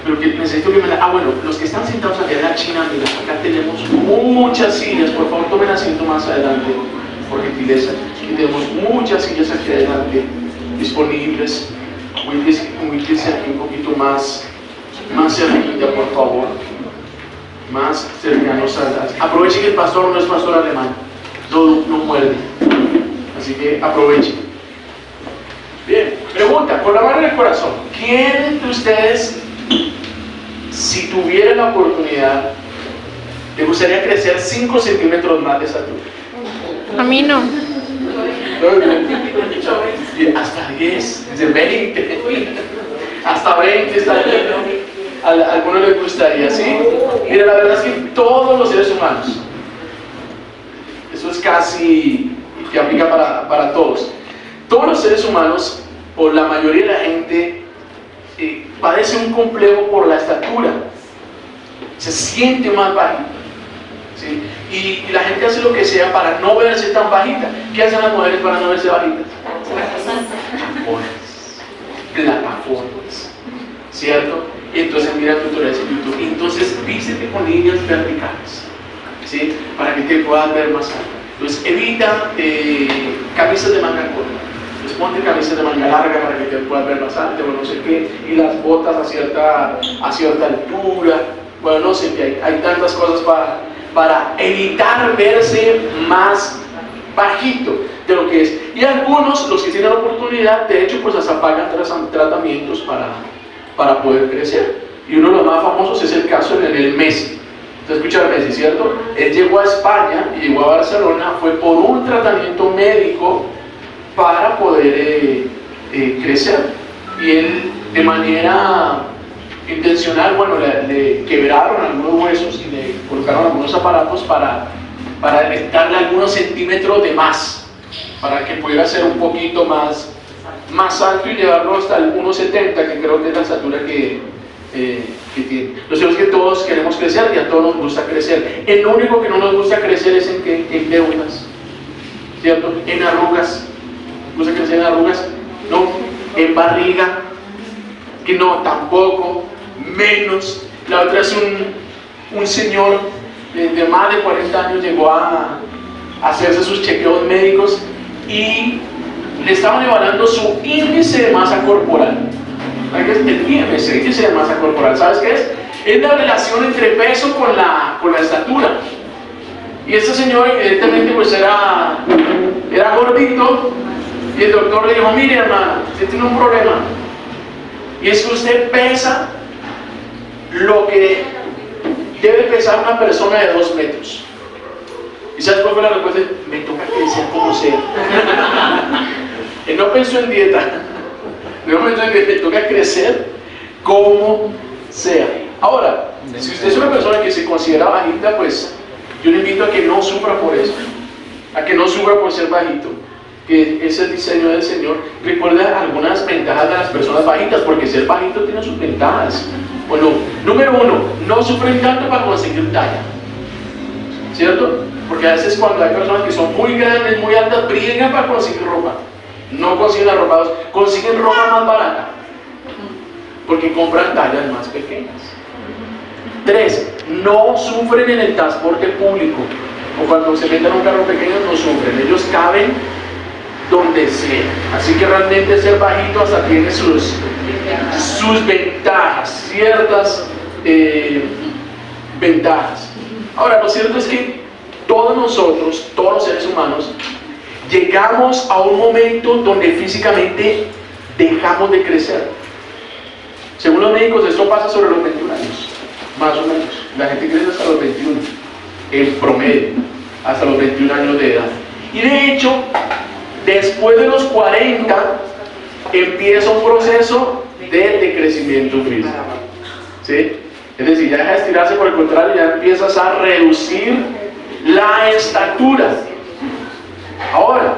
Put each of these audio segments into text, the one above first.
pero que necesito que me la... bueno, los que están sentados allá en la China, mira, acá tenemos muchas sillas, por favor tomen asiento más adelante, por gentileza. Aquí tenemos muchas sillas aquí adelante disponibles. Ubíquense aquí un poquito más cerquita, por favor, más cercanos a las... Aprovechen que el pastor no es pastor alemán, no muerde, así que aprovechen. Bien, pregunta, con la mano en el corazón, ¿quién de ustedes, si tuviera la oportunidad, le gustaría crecer 5 centímetros más de estatura? A mí no. Hasta 10, de 20, hasta 20 está bien, ¿no? A algunos les gustaría, ¿sí? Mira, la verdad es que todos los seres humanos, eso es casi que aplica para todos. Todos los seres humanos, o la mayoría de la gente, padece un complejo por la estatura, se siente más bajita, ¿sí? Y la gente hace lo que sea para no verse tan bajita. ¿Qué hacen las mujeres para no verse bajitas? Plataformas, ¿cierto? Y entonces mira tutoriales en YouTube. Entonces vístete con líneas verticales, ¿sí? Para que te puedas ver más alto. Entonces evita camisas de manga corta. Pues ponte camisas de manga larga para que te puedas ver más alto, o no sé qué, y las botas a cierta altura. Bueno, no sé qué, hay tantas cosas para evitar verse más bajito de lo que es. Y algunos, los que tienen la oportunidad, de hecho, pues hasta pagan tratamientos para poder crecer. Y uno de los más famosos es el caso del Messi. ¿Usted escucha al Messi, cierto? Él llegó a España y llegó a Barcelona, fue por un tratamiento médico para poder crecer. Y él, de manera intencional, bueno, le quebraron algunos huesos y le colocaron algunos aparatos para darle algunos centímetros de más, para que pudiera ser un poquito más alto y llevarlo hasta el 1,70, que creo que es la estatura que tiene. Lo cierto es que todos queremos crecer y a todos nos gusta crecer. El único que no nos gusta crecer es en deudas, ¿cierto? En arrugas. ¿Nos gusta crecer en arrugas? No. En barriga, que no, tampoco. Menos. La otra es un señor de más de 40 años llegó a hacerse sus chequeos médicos y le estaban evaluando su índice de masa corporal. ¿Qué es el IMC, índice de masa corporal? ¿Sabes qué es? Es la relación entre peso con la estatura. Y este señor evidentemente pues era gordito, y el doctor le dijo: mire, hermano, usted tiene un problema, y es que usted pesa lo que debe pesar una persona de 2 metros. ¿Y sabes cuál fue la respuesta? Me toca crecer como sea. Él no pensó en dieta, no pensó en que me toca crecer como sea. Ahora, si usted es una persona que se considera bajita, pues yo le invito a que no sufra por eso, a que no sufra por ser bajito, que es el diseño del Señor. Recuerda algunas ventajas de las personas bajitas, porque ser bajito tiene sus ventajas. Bueno, número 1, no sufren tanto para conseguir talla, ¿cierto? Porque a veces cuando hay personas que son muy grandes, muy altas, briegan para conseguir ropa. No consiguen arropados, consiguen ropa más barata, porque compran tallas más pequeñas. 3, no sufren en el transporte público, o cuando se meten en un carro pequeño no sufren, ellos caben donde sea. Así que realmente ser bajito hasta tiene sus ventajas, ciertas ventajas. Ahora, lo cierto es que todos nosotros, todos los seres humanos, llegamos a un momento donde físicamente dejamos de crecer. Según los médicos, esto pasa sobre los 21 años, más o menos. La gente crece hasta los 21, en promedio, hasta los 21 años de edad. Y de hecho, después de los 40, empieza un proceso de decrecimiento físico, ¿sí? Es decir, ya deja de estirarse, por el contrario, ya empiezas a reducir la estatura. Ahora,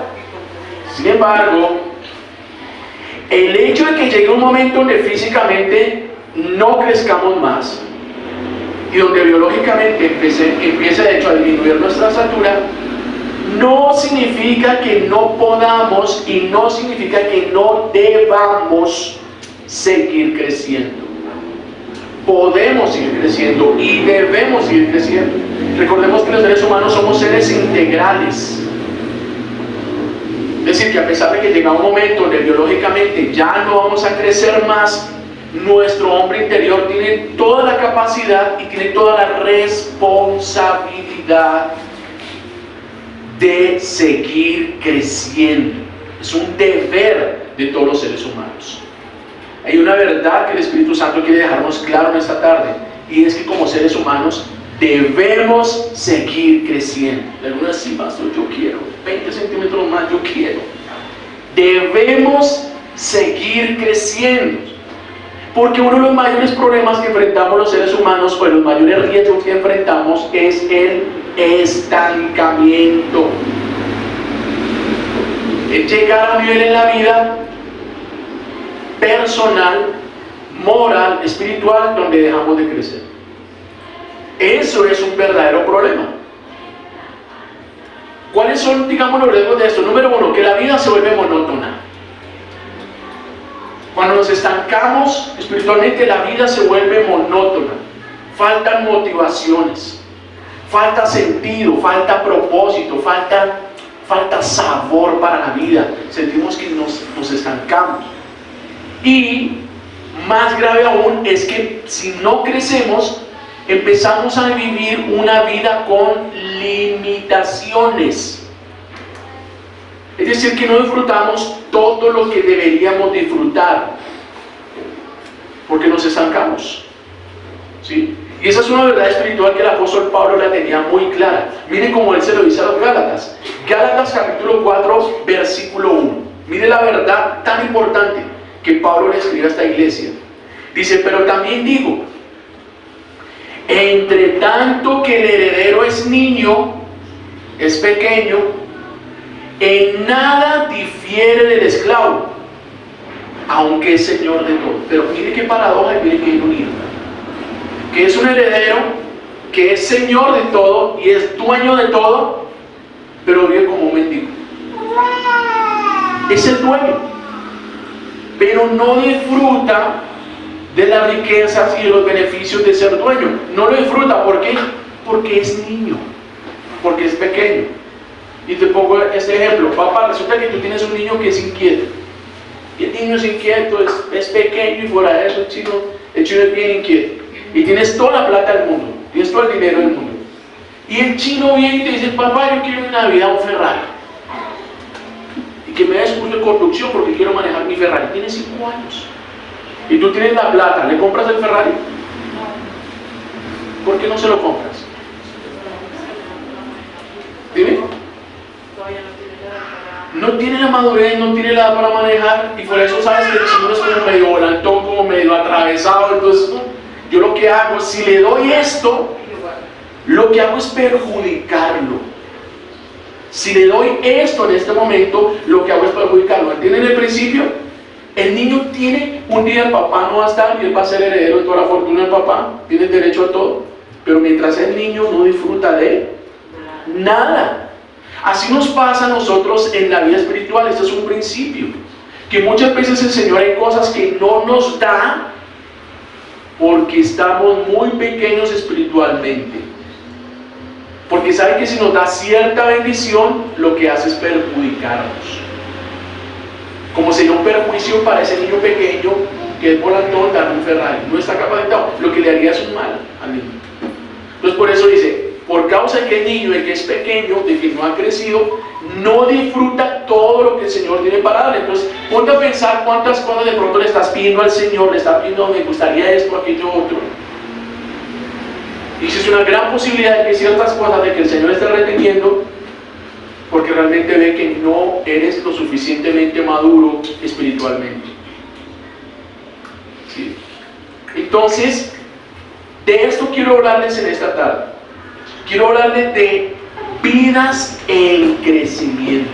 sin embargo, el hecho de que llegue un momento donde físicamente no crezcamos más y donde biológicamente empiece de hecho a disminuir nuestra estatura, no significa que no podamos y no significa que no debamos seguir creciendo. podemos seguir creciendo y debemos seguir creciendo. Recordemos que los seres humanos somos seres integrales. Es decir, que a pesar de que llega un momento donde biológicamente ya no vamos a crecer más, nuestro hombre interior tiene toda la capacidad y tiene toda la responsabilidad de seguir creciendo. Es un deber de todos los seres humanos. Hay una verdad que el Espíritu Santo quiere dejarnos claro en esta tarde, y es que como seres humanos debemos seguir creciendo. De algunas sí, pastor, yo quiero 20 centímetros más, yo quiero. Debemos seguir creciendo, porque uno de los mayores problemas que enfrentamos los seres humanos, o los mayores riesgos que enfrentamos, es el estancamiento. Es llegar a un nivel en la vida personal, moral, espiritual, donde dejamos de crecer. Eso es un verdadero problema. ¿Cuáles son, digamos, los riesgos de esto? Número uno, que la vida se vuelve monótona. Cuando nos estancamos espiritualmente, la vida se vuelve monótona. Faltan motivaciones, falta sentido, falta propósito, falta sabor para la vida. Sentimos que nos estancamos. Y más grave aún es que si no crecemos, empezamos a vivir una vida con limitaciones. Es decir, que no disfrutamos todo lo que deberíamos disfrutar, porque nos estancamos, ¿sí? Y esa es una verdad espiritual que el apóstol Pablo la tenía muy clara. Miren cómo él se lo dice a los Gálatas. Gálatas capítulo 4, versículo 1. Mire la verdad tan importante que Pablo le escribe a esta iglesia. Dice, pero también digo, entre tanto que el heredero es niño, es pequeño, en nada difiere del esclavo, aunque es señor de todo. Pero mire qué paradoja y mire qué ironía. Que es un heredero, que es señor de todo y es dueño de todo, pero vive como un mendigo. Es el dueño, pero no disfruta de las riquezas y de los beneficios de ser dueño. No lo disfruta. ¿Por qué? Porque es niño, porque es pequeño. Y te pongo este ejemplo. Papá, resulta que tú tienes un niño que es inquieto, y el niño es inquieto, es pequeño, y fuera de eso el chino es bien inquieto, y tienes toda la plata del mundo, tienes todo el dinero del mundo, y el chino viene y te dice, papá, yo quiero en Navidad un Ferrari, y que me des curso de conducción porque quiero manejar mi Ferrari. Tienes 5 años y tú tienes la plata, ¿le compras el Ferrari? ¿Por qué no se lo compras? Dime. No tiene la madurez, no tiene la edad para manejar, y por eso sabes que el chino es como medio volantón, como medio atravesado. Entonces yo lo que hago, si le doy esto, lo que hago es perjudicarlo. Si le doy esto en este momento, lo que hago es perjudicarlo. ¿Entienden el principio? El niño tiene, un día el papá no va a estar y él va a ser heredero de toda la fortuna del papá, tiene derecho a todo, pero mientras el niño no disfruta de nada. Así nos pasa a nosotros en la vida espiritual. Este es un principio, que muchas veces el Señor hay cosas que no nos da porque estamos muy pequeños espiritualmente, porque sabe que si nos da cierta bendición, lo que hace es perjudicarnos. Como sería un perjuicio para ese niño pequeño que es volantón darle un Ferrari, no está capacitado, lo que le haría es un mal al niño. Entonces por eso dice, por causa de que el niño, el que es pequeño, de que no ha crecido, no disfruta todo lo que el Señor tiene para darle. Entonces ponte a pensar cuántas cosas de pronto le estás pidiendo al Señor, le estás pidiendo, me gustaría esto, aquello, otro. Y es una gran posibilidad de que ciertas cosas de que el Señor esté reteniendo, porque realmente ve que no eres lo suficientemente maduro espiritualmente. ¿Sí? Entonces, de esto quiero hablarles en esta tarde. Quiero hablarles de vidas en crecimiento.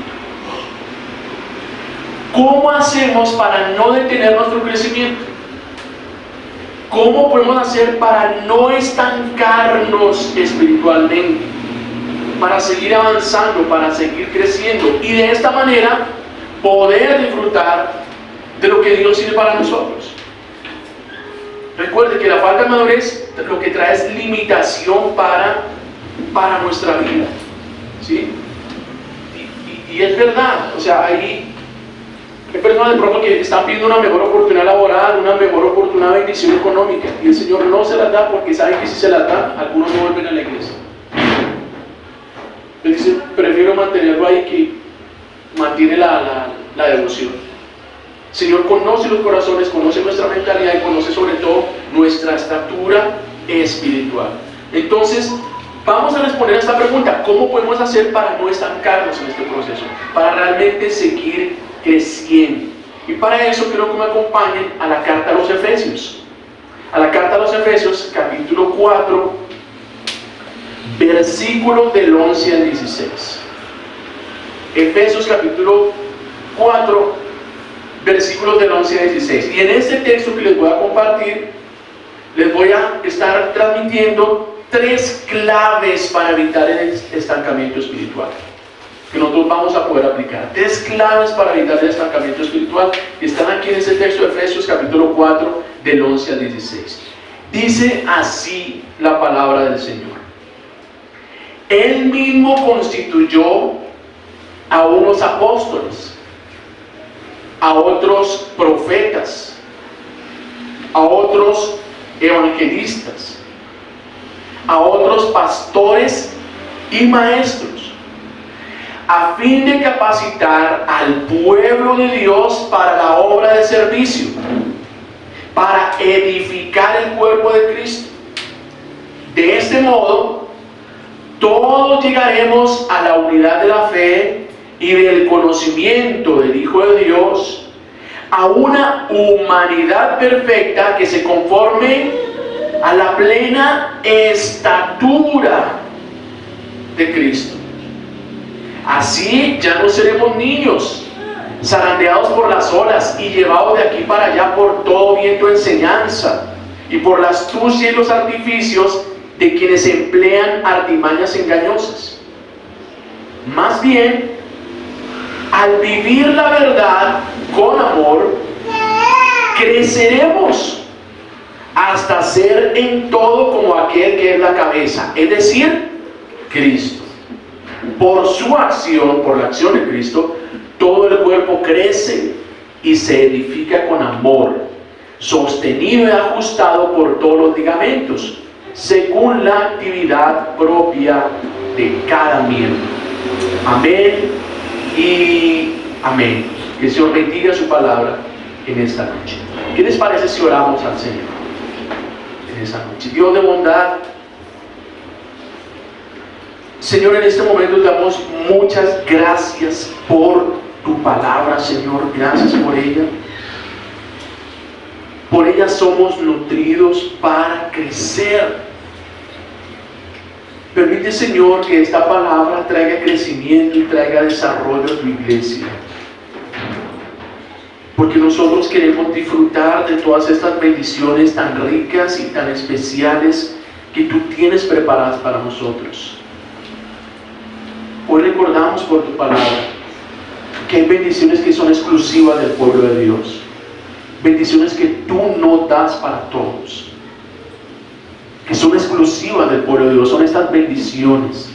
¿Cómo hacemos para no detener nuestro crecimiento? ¿Cómo podemos hacer para no estancarnos espiritualmente? Para seguir avanzando, para seguir creciendo, y de esta manera poder disfrutar de lo que Dios tiene para nosotros. Recuerde que la falta de madurez lo que trae es limitación para nuestra vida, ¿sí? Y es verdad, o sea, hay personas de pronto que están pidiendo una mejor oportunidad laboral, una mejor oportunidad de bendición económica, y el Señor no se las da porque sabe que si se las da, algunos no vuelven a la iglesia. Él dice, prefiero mantenerlo ahí que mantiene la devoción. El Señor conoce los corazones, conoce nuestra mentalidad y conoce sobre todo nuestra estatura espiritual. Entonces, vamos a responder a esta pregunta: ¿cómo podemos hacer para no estancarnos en este proceso? Para realmente seguir creciendo. Y para eso quiero que me acompañen a la carta a los Efesios. A la carta a los Efesios, capítulo 4, versículos del 11 al 16. Efesios capítulo 4, versículos del 11 al 16. Y en este texto que les voy a compartir, les voy a estar transmitiendo 3 claves para evitar el estancamiento espiritual, que nosotros vamos a poder aplicar. 3 claves para evitar el estancamiento espiritual, que están aquí en ese texto de Efesios capítulo 4, del 11 al 16. Dice así la palabra del Señor: Él mismo constituyó a unos apóstoles, a otros profetas, a otros evangelistas, a otros pastores y maestros, a fin de capacitar al pueblo de Dios para la obra de servicio, para edificar el cuerpo de Cristo. De este modo, todos llegaremos a la unidad de la fe y del conocimiento del Hijo de Dios, a una humanidad perfecta que se conforme a la plena estatura de Cristo. Así ya no seremos niños, zarandeados por las olas y llevados de aquí para allá por todo viento de enseñanza y por la astucia y los artificios de quienes emplean artimañas engañosas. Más bien, al vivir la verdad con amor, creceremos hasta ser en todo como aquel que es la cabeza, es decir, Cristo. Por su acción, por la acción de Cristo, todo el cuerpo crece y se edifica con amor, sostenido y ajustado por todos los ligamentos, según la actividad propia de cada miembro. Amén y amén. Que el Señor bendiga su palabra en esta noche. ¿Qué les parece si oramos al Señor en esta noche? Dios de bondad, Señor, en este momento te damos muchas gracias por tu palabra, Señor. Gracias por ella. Por ella somos nutridos para crecer. Permite, Señor, que esta palabra traiga crecimiento y traiga desarrollo a tu iglesia. Porque nosotros queremos disfrutar de todas estas bendiciones tan ricas y tan especiales que tú tienes preparadas para nosotros. Hoy recordamos por tu palabra que hay bendiciones que son exclusivas del pueblo de Dios. Bendiciones que tú no das para todos, que son exclusivas del pueblo de Dios. Son estas bendiciones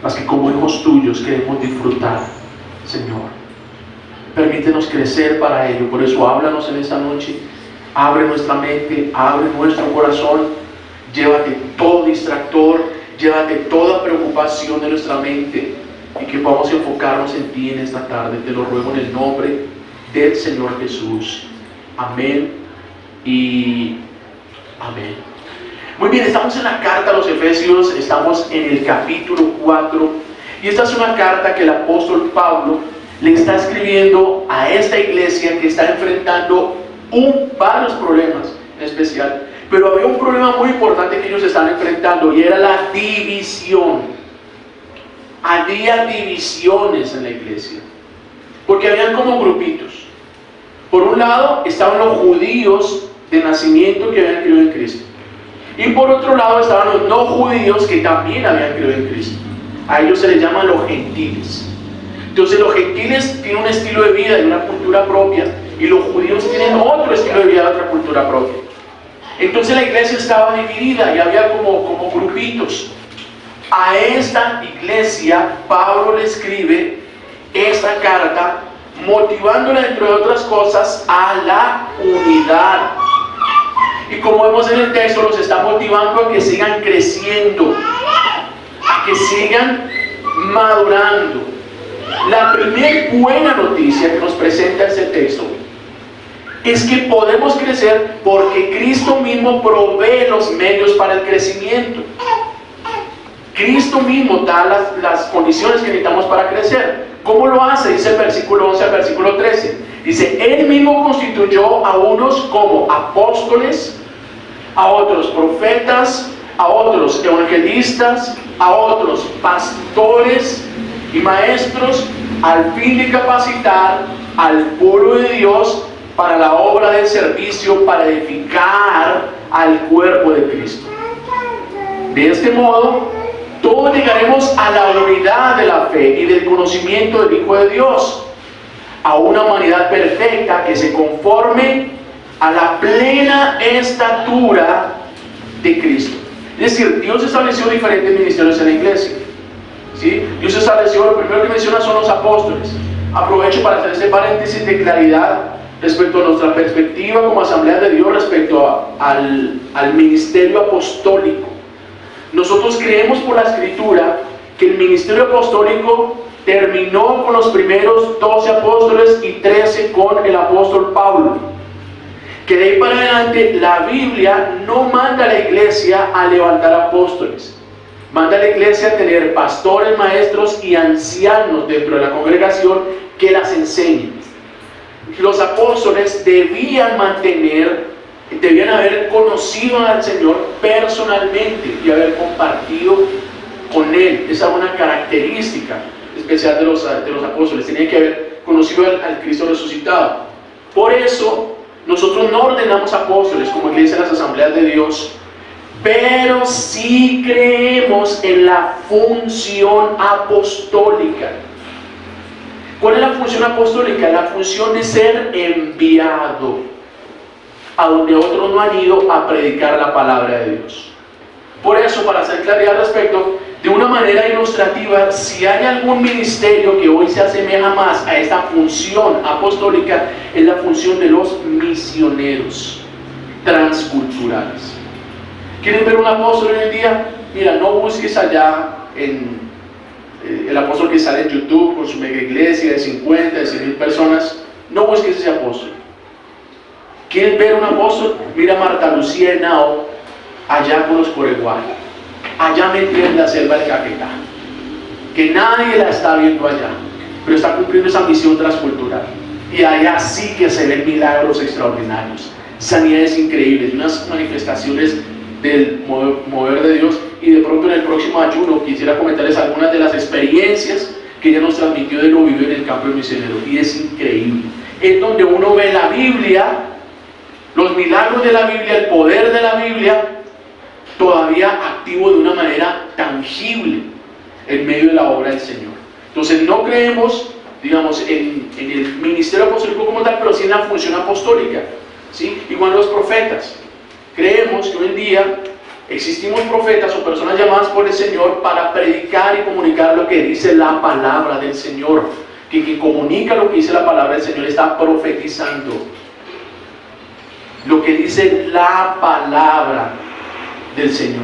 las que como hijos tuyos queremos disfrutar, Señor. Permítenos crecer para ello. Por eso háblanos en esta noche. Abre nuestra mente, abre nuestro corazón. Llévate todo distractor, llévate toda preocupación de nuestra mente y que podamos enfocarnos en ti en esta tarde. Te lo ruego en el nombre del Señor Jesús. Amén y amén. Muy bien, estamos en la carta a los Efesios, estamos en el capítulo 4 y esta es una carta que el apóstol Pablo le está escribiendo a esta iglesia que está enfrentando varios problemas en especial, pero había un problema muy importante que ellos están enfrentando y era la división. Había divisiones en la iglesia porque habían como grupitos. Por un lado estaban los judíos de nacimiento que habían creído en Cristo, y por otro lado estaban los no judíos que también habían creído en Cristo. A ellos se les llama los gentiles. Entonces los gentiles tienen un estilo de vida y una cultura propia, y los judíos tienen otro estilo de vida y otra cultura propia. Entonces la iglesia estaba dividida y había como grupitos. A esta iglesia Pablo le escribe esta carta, motivándola, entre otras cosas, a la unidad. Y como vemos en el texto, los está motivando a que sigan creciendo, a que sigan madurando. La primera buena noticia que nos presenta este texto es que podemos crecer porque Cristo mismo provee los medios para el crecimiento. Cristo mismo da las condiciones que necesitamos para crecer. ¿Cómo lo hace? Dice el versículo 11 al versículo 13. Dice, Él mismo constituyó a unos como apóstoles, a otros profetas, a otros evangelistas, a otros pastores y maestros, al fin de capacitar al pueblo de Dios para la obra del servicio, para edificar al cuerpo de Cristo. De este modo, todos llegaremos a la unidad de la fe y del conocimiento del Hijo de Dios, a una humanidad perfecta que se conforme a la plena estatura de Cristo. Es decir, Dios estableció diferentes ministerios en la iglesia, ¿sí? Dios estableció, lo primero que menciona son los apóstoles. Aprovecho para hacer este paréntesis de claridad respecto a nuestra perspectiva como Asamblea de Dios respecto al ministerio apostólico. Nosotros creemos por la Escritura que el ministerio apostólico terminó con los primeros 12 apóstoles y 13 con el apóstol Pablo. Que de ahí para adelante la Biblia no manda a la iglesia a levantar apóstoles. Manda a la iglesia a tener pastores, maestros y ancianos dentro de la congregación que las enseñen. Los apóstoles debían haber conocido al Señor personalmente y haber compartido con Él. Esa es una característica especial de los apóstoles. Tenían que haber conocido al Cristo resucitado. Por eso, nosotros no ordenamos apóstoles como iglesia de las Asambleas de Dios, pero sí creemos en la función apostólica. ¿Cuál es la función apostólica? La función de ser enviado a donde otros no han ido a predicar la palabra de Dios. Por eso, para hacer claridad al respecto, de una manera ilustrativa, si hay algún ministerio que hoy se asemeja más a esta función apostólica, es la función de los misioneros transculturales. ¿Quieren ver un apóstol hoy en día? Mira, no busques allá en el apóstol que sale en YouTube con su mega iglesia de 50, de 100,000 personas. No busques ese apóstol. ¿Quieren ver un apóstol? Mira a Marta Lucía Henao allá con los Coreguay, allá metida en la selva del Caquetá, que nadie la está viendo allá, pero está cumpliendo esa misión transcultural. Y allá sí que se ven milagros extraordinarios, sanidades increíbles, unas manifestaciones del mover de Dios. Y de pronto en el próximo ayuno quisiera comentarles algunas de las experiencias que ella nos transmitió de lo vivido en el campo misionero, y es increíble. Es donde uno ve la Biblia, los milagros de la Biblia, el poder de la Biblia todavía activo de una manera tangible en medio de la obra del Señor. Entonces no creemos, digamos, en el ministerio apostólico como tal, pero sí en la función apostólica, ¿sí? Igual los profetas. Creemos que hoy en día existimos profetas o personas llamadas por el Señor para predicar y comunicar lo que dice la palabra del Señor. Que quien comunica lo que dice la palabra del Señor está profetizando lo que dice la palabra del Señor.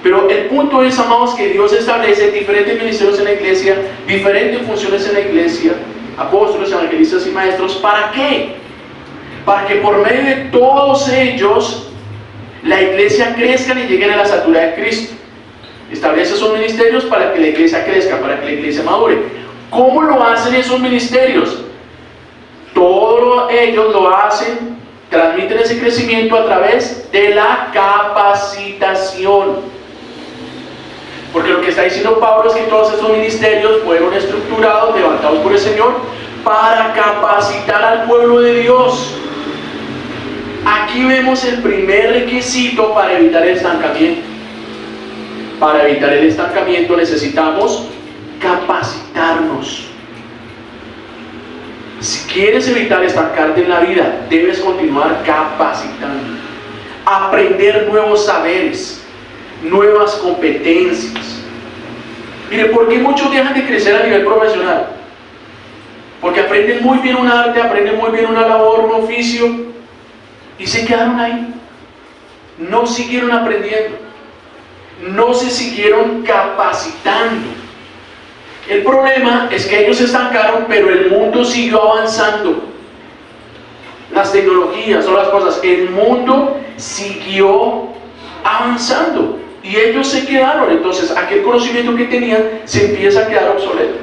Pero el punto es, amados, que Dios establece diferentes ministerios en la iglesia, diferentes funciones en la iglesia, apóstoles, evangelistas y maestros. ¿Para qué? Para que por medio de todos ellos la iglesia crezca y lleguen a la estatura de Cristo. Establece esos ministerios para que la iglesia crezca, para que la iglesia madure. ¿Cómo lo hacen esos ministerios? Todos ellos lo hacen, transmiten ese crecimiento a través de la capacitación. Porque lo que está diciendo Pablo es que todos esos ministerios fueron estructurados, levantados por el Señor, para capacitar al pueblo de Dios. Aquí vemos el primer requisito para evitar el estancamiento. Para evitar el estancamiento necesitamos capacitarnos. Si quieres evitar estancarte en la vida, debes continuar capacitando. aprender nuevos saberes, nuevas competencias. Mire, ¿por qué muchos dejan de crecer a nivel profesional? Porque aprenden muy bien un arte, aprenden muy bien una labor, un oficio, y se quedaron ahí. No siguieron aprendiendo, no se siguieron capacitando. El problema es que ellos se estancaron, pero el mundo siguió avanzando. Las tecnologías o las cosas, el mundo siguió avanzando y ellos se quedaron. Entonces aquel conocimiento que tenían se empieza a quedar obsoleto.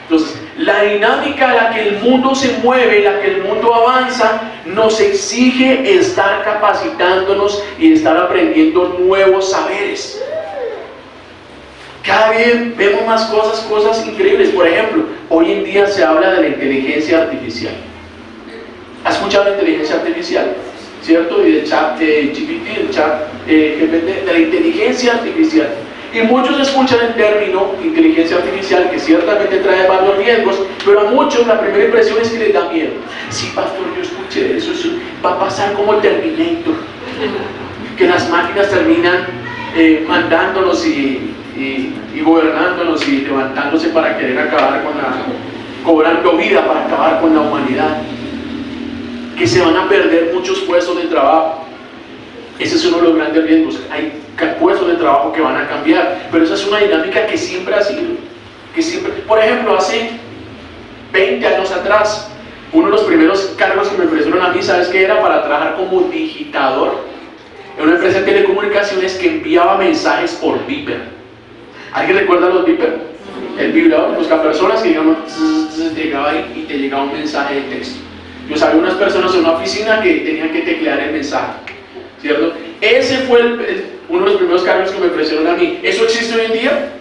Entonces la dinámica en la que el mundo se mueve, en la que el mundo avanza, nos exige estar capacitándonos y estar aprendiendo nuevos saberes. Cada vez vemos más cosas increíbles. Por ejemplo, hoy en día se habla de la inteligencia artificial. ¿Has escuchado la inteligencia artificial? ¿Cierto? Y del chat GPT, el chat GPT, de la inteligencia artificial. Y muchos escuchan el término inteligencia artificial, que ciertamente trae varios riesgos, pero a muchos la primera impresión es que les da miedo. Sí, pastor, yo escuché eso va a pasar como el Terminator, que las máquinas terminan mandándonos y gobernándonos y levantándose para querer acabar cobrando vida para acabar con la humanidad, que se van a perder muchos puestos de trabajo. Ese es uno de los grandes riesgos. Hay puestos de trabajo que van a cambiar, pero esa es una dinámica que siempre ha sido, por ejemplo, hace 20 años atrás, uno de los primeros cargos que me ofrecieron a mí, ¿sabes qué era? Para trabajar como digitador en una empresa de telecomunicaciones que enviaba mensajes por Viper. ¿Alguien recuerda los Viper? El vibrador, buscapersonas que digamos, llegaba ahí y te llegaba un mensaje de texto. Yo sabía unas personas en una oficina que tenían que teclear el mensaje, ¿cierto? Ese fue uno de los primeros cargos que me ofrecieron a mí. ¿Eso existe hoy en día?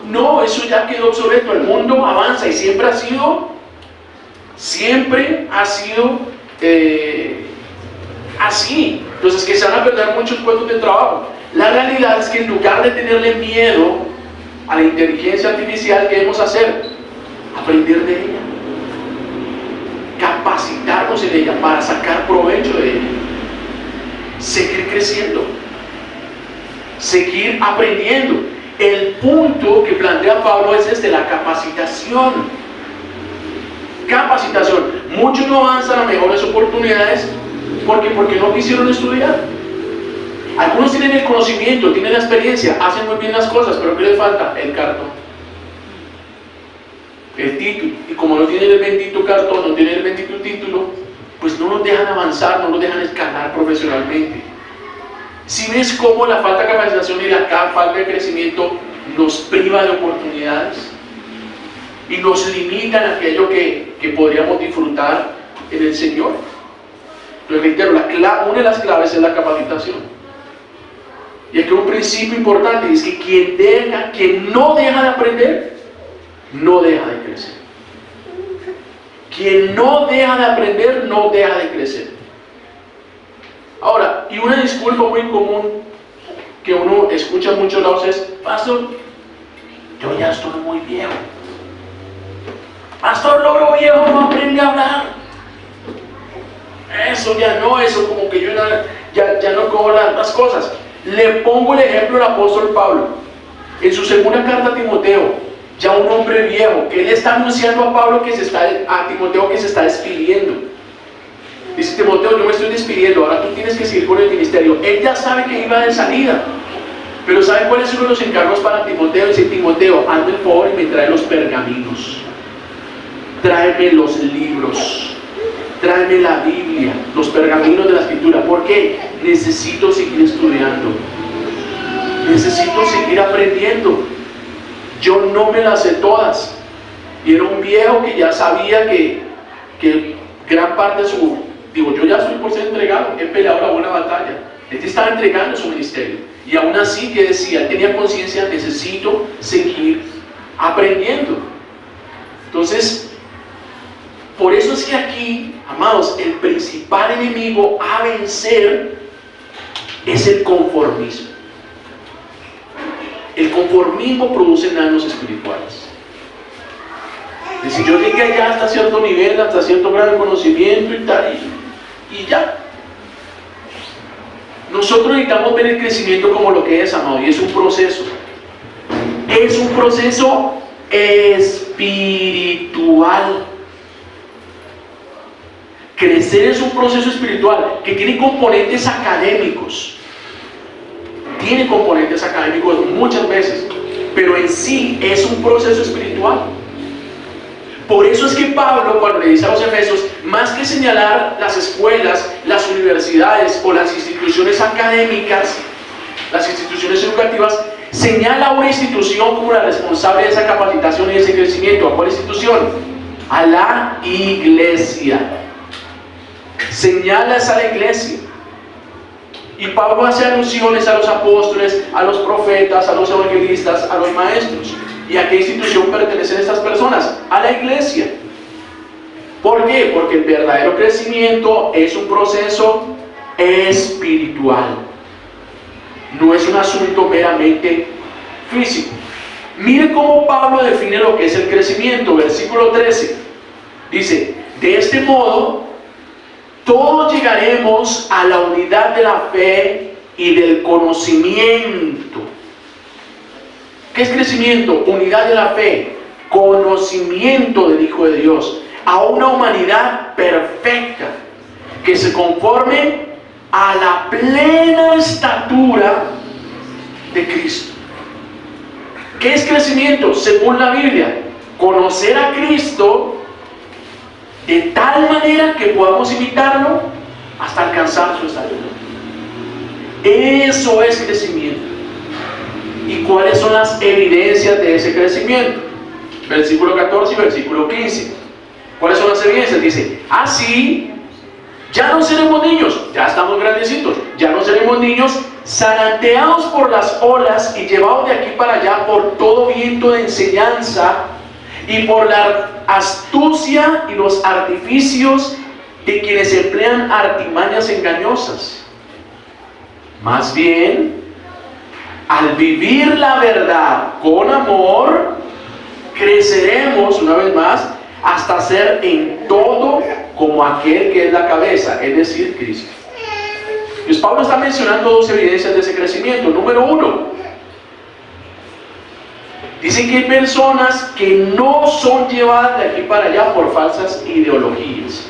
No, eso ya quedó obsoleto. El mundo avanza y siempre ha sido así. Entonces, que se van a perder muchos puestos de trabajo. La realidad es que en lugar de tenerle miedo a la inteligencia artificial, ¿qué debemos hacer? Aprender de ella, capacitarnos en ella para sacar provecho de ella, seguir creciendo, seguir aprendiendo. El punto que plantea Pablo es la capacitación. Muchos no avanzan a mejores oportunidades porque no quisieron estudiar. Algunos tienen el conocimiento, tienen la experiencia, hacen muy bien las cosas, pero ¿qué les falta? El cartón, el título. Y como no tienen el bendito cartón, no tienen el bendito título, pues no nos dejan avanzar, no nos dejan escalar profesionalmente. Si ves cómo la falta de capacitación y la falta de crecimiento nos priva de oportunidades y nos limita en aquello que podríamos disfrutar en el Señor. Entonces reitero, una de las claves es la capacitación. Y aquí un principio importante es que quien no deja de aprender, no deja de crecer. Quien no deja de aprender, no deja de crecer. Ahora, y una disculpa muy común que uno escucha en muchos lados es: pastor, yo ya estoy muy viejo. Pastor, logro viejo, no aprende a hablar. Eso como que yo ya no cojo las cosas. Le pongo el ejemplo del apóstol Pablo. En su segunda carta a Timoteo, ya un hombre viejo, que él está anunciando a Timoteo que se está despidiendo. Dice: Timoteo, yo me estoy despidiendo, ahora tú tienes que seguir con el ministerio. Él ya sabe que iba de salida, pero ¿sabe cuál es uno de los encargos para Timoteo? Dice: Timoteo, hazme el favor y me trae los pergaminos, tráeme los libros, tráeme la Biblia, los pergaminos de la Escritura. ¿Por qué? Necesito seguir estudiando, necesito seguir aprendiendo. Yo no me las sé todas. Y era un viejo que ya sabía que gran parte de yo ya soy por ser entregado, he peleado la buena batalla. Él estaba entregando su ministerio. Y aún así, que decía, él tenía conciencia: necesito seguir aprendiendo. Entonces, por eso es que aquí, amados, el principal enemigo a vencer es el conformismo. El conformismo produce daños espirituales. Es decir, yo llegué allá hasta cierto nivel, hasta cierto grado de conocimiento y tal, y ya. Nosotros necesitamos ver el crecimiento como lo que es, amado, y es un proceso. Es un proceso espiritual. Crecer es un proceso espiritual que tiene componentes académicos. Tiene componentes académicos muchas veces, pero en sí es un proceso espiritual. Por eso es que Pablo, cuando le dice a los efesios, más que señalar las escuelas, las universidades o las instituciones académicas, las instituciones educativas, señala a una institución como la responsable de esa capacitación y de ese crecimiento. ¿A cuál institución? A la iglesia. Señalas a la iglesia. Y Pablo hace alusiones a los apóstoles, a los profetas, a los evangelistas, a los maestros. ¿Y a qué institución pertenecen estas personas? A la iglesia. ¿Por qué? Porque el verdadero crecimiento es un proceso espiritual. No es un asunto meramente físico. Miren cómo Pablo define lo que es el crecimiento. Versículo 13. Dice, de este modo, todos llegaremos a la unidad de la fe y del conocimiento. ¿Qué es crecimiento? Unidad de la fe, conocimiento del Hijo de Dios, a una humanidad perfecta, que se conforme a la plena estatura de Cristo. ¿Qué es crecimiento? Según la Biblia, conocer a Cristo de tal manera que podamos imitarlo hasta alcanzar su estatura. Eso es crecimiento. ¿Y cuáles son las evidencias de ese crecimiento? Versículo 14 y versículo 15. ¿Cuáles son las evidencias? Dice, así, ya no seremos niños, ya estamos grandecitos, ya no seremos niños zarandeados por las olas y llevados de aquí para allá por todo viento de enseñanza y por la astucia y los artificios de quienes emplean artimañas engañosas. Más bien, al vivir la verdad con amor, creceremos, una vez más, hasta ser en todo como aquel que es la cabeza, es decir, Cristo. Pues Pablo está mencionando dos evidencias de ese crecimiento. Número uno, dicen que hay personas que no son llevadas de aquí para allá por falsas ideologías.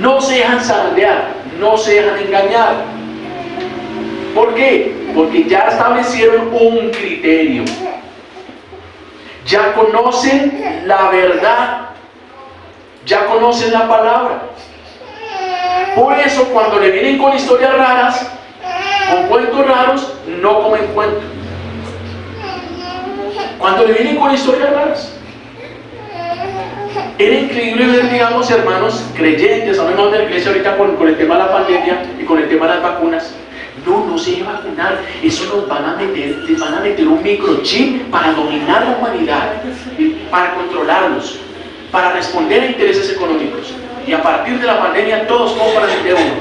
No se dejan zarandear, no se dejan engañar. ¿Por qué? Porque ya establecieron un criterio. Ya conocen la verdad. Ya conocen la palabra. Por eso cuando le vienen con historias raras, con cuentos raros, no comen cuento. Cuando le vienen con historias raras. Era increíble ver, digamos, hermanos creyentes, hablando de la iglesia ahorita con el tema de la pandemia y con el tema de las vacunas. No se debe vacunar, eso les van a meter un microchip para dominar la humanidad, para controlarlos, para responder a intereses económicos. Y a partir de la pandemia todos compran el de uno.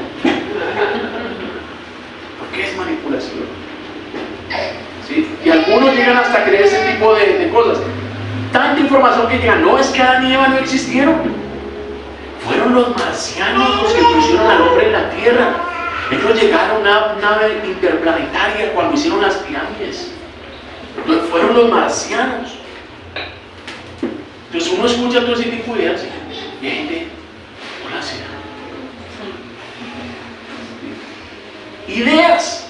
Porque es manipulación. ¿Sí? Y algunos llegan hasta a creer ese tipo de cosas. Tanta información que llegan, no, es que Adán y Eva no existieron. Fueron los marcianos los que pusieron al hombre en la tierra. Ellos llegaron a una nave interplanetaria cuando hicieron las pirámides. Fueron los marcianos. Entonces uno escucha todo ese tipo de ideas y hay gente, hola, será. Ideas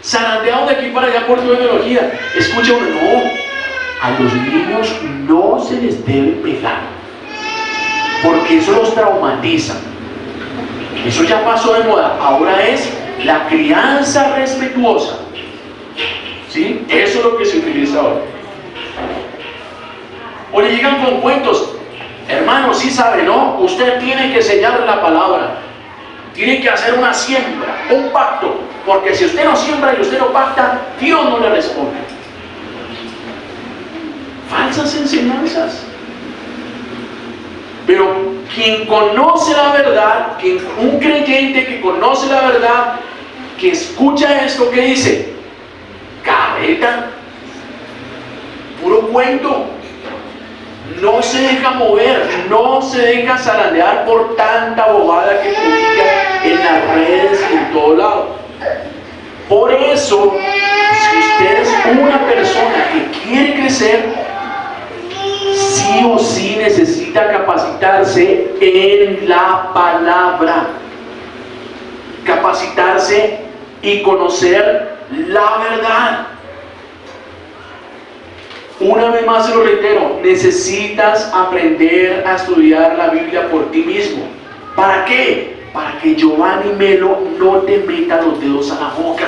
zarandeados de aquí para allá por tu ideología. Escucha uno, no, a los niños no se les debe pegar, porque eso los traumatiza. Eso ya pasó de moda. Ahora es la crianza respetuosa. ¿Sí? Eso es lo que se utiliza ahora. O le llegan con cuentos. Hermano, sí sabe, ¿no? Usted tiene que sellar la palabra. Tiene que hacer una siembra, un pacto. Porque si usted no siembra y usted no pacta, Dios no le responde. Falsas enseñanzas. Pero quien conoce la verdad, un creyente que conoce la verdad, que escucha esto, que dice, careta, puro cuento, No se deja mover, no se deja zarandear por tanta bobada que publica en las redes y en todo lado. Por eso, si usted es una persona que quiere crecer, sí o sí necesita capacitarse en la palabra. Capacitarse y conocer la verdad. Una vez más se lo reitero, necesitas aprender a estudiar la Biblia por ti mismo. ¿Para qué? Para que Giovanni Melo no te meta los dedos a la boca.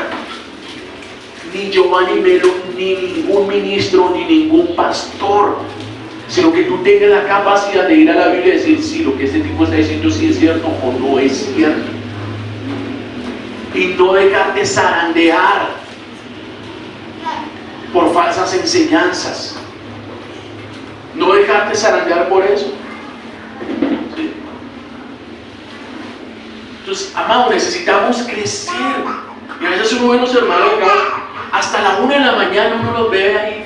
Ni Giovanni Melo, ni ningún ministro, ni ningún pastor. Sino que tú tengas la capacidad de ir a la Biblia y decir, sí, lo que este tipo está diciendo sí es cierto o no es cierto. Y no dejarte zarandear por falsas enseñanzas. No dejarte zarandear por eso. ¿Sí? Entonces, amados, necesitamos crecer. Y a veces uno ve a los hermanos acá, hasta la 1 de la mañana uno los ve ahí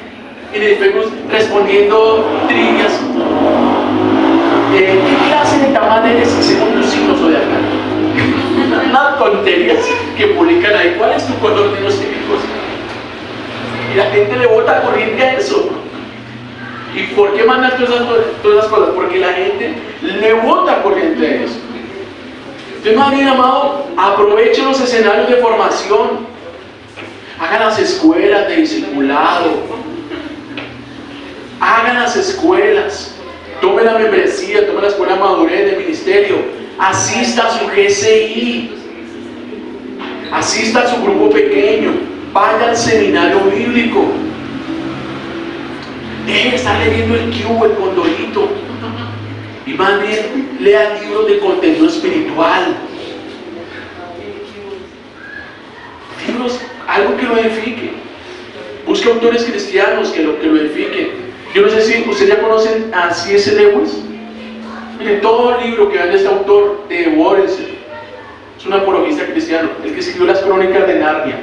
en el Facebook respondiendo trivias. ¿Qué clase de tamal eres según tu signo zodiacal? Unas tonterías que publican ahí. ¿Cuál es tu color de no sé qué cosa? Y la gente le bota corriente a eso. ¿Y por qué mandan todas esas cosas? Porque la gente le bota corriente a eso. Entonces, más bien, amado, aprovechen los escenarios de formación. Hagan las escuelas de discipulado. Hagan las escuelas. Tome la membresía, tome la escuela de madurez de ministerio. Asista a su GCI. Asista a su grupo pequeño. Vaya al seminario bíblico. Deje de estar leyendo el cubo, el condorito. Y más bien, lea libros de contenido espiritual. Libros, algo que lo edifique. Busque autores cristianos que lo edifiquen. Yo no sé si ustedes ya conocen a C.S. Lewis. Miren, todo el libro que hay de este autor de Wallace es un apologista cristiano, el que escribió las Crónicas de Narnia.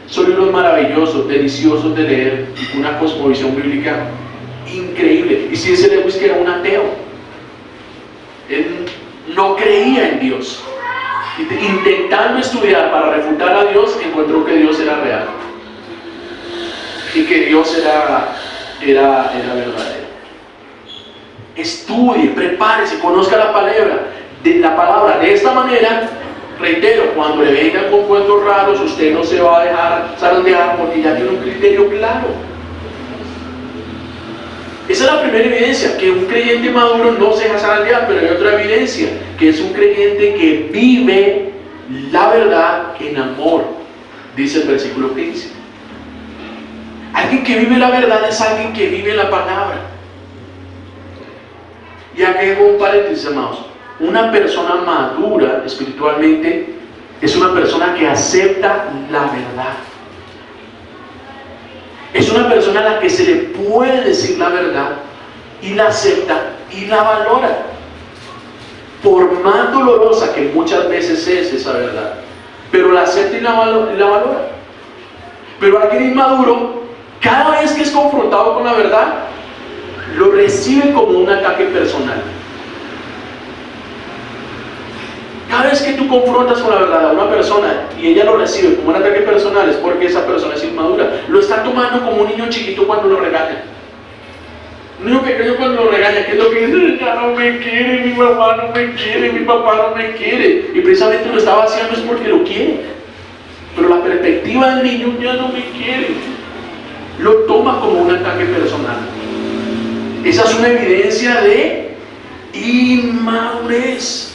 Son libros maravillosos, deliciosos de leer, una cosmovisión bíblica increíble. Y C.S. Lewis, que era un ateo, él no creía en Dios. Intentando estudiar para refutar a Dios, encontró que Dios era real y que Dios era verdadero. Estudie, prepárese, conozca la palabra. De esta manera, reitero, cuando le vengan con cuentos raros, usted no se va a dejar zarandear porque ya tiene un criterio claro. Esa es la primera evidencia, que un creyente maduro no se deja zarandear, pero hay otra evidencia, que es un creyente que vive la verdad en amor, dice el versículo 15. Alguien que vive la verdad es alguien que vive la palabra. Y aquí hago un paréntesis, amados. Una persona madura espiritualmente es una persona que acepta la verdad. Es una persona a la que se le puede decir la verdad y la acepta y la valora. Por más dolorosa que muchas veces es esa verdad, pero la acepta y la valora. Pero alguien inmaduro, cada vez que es confrontado con la verdad, lo recibe como un ataque personal. Cada vez que tú confrontas con la verdad a una persona y ella lo recibe como un ataque personal, es porque esa persona es inmadura. Lo está tomando como un niño chiquito cuando lo regaña. Un niño pequeño cuando lo regaña, ¿qué es lo que dice? Ya no me quiere, mi mamá no me quiere, mi papá no me quiere. Y precisamente lo está vaciando es porque lo quiere. Pero la perspectiva del niño ya no me quiere. Lo toma como un ataque personal. Esa es una evidencia de inmadurez.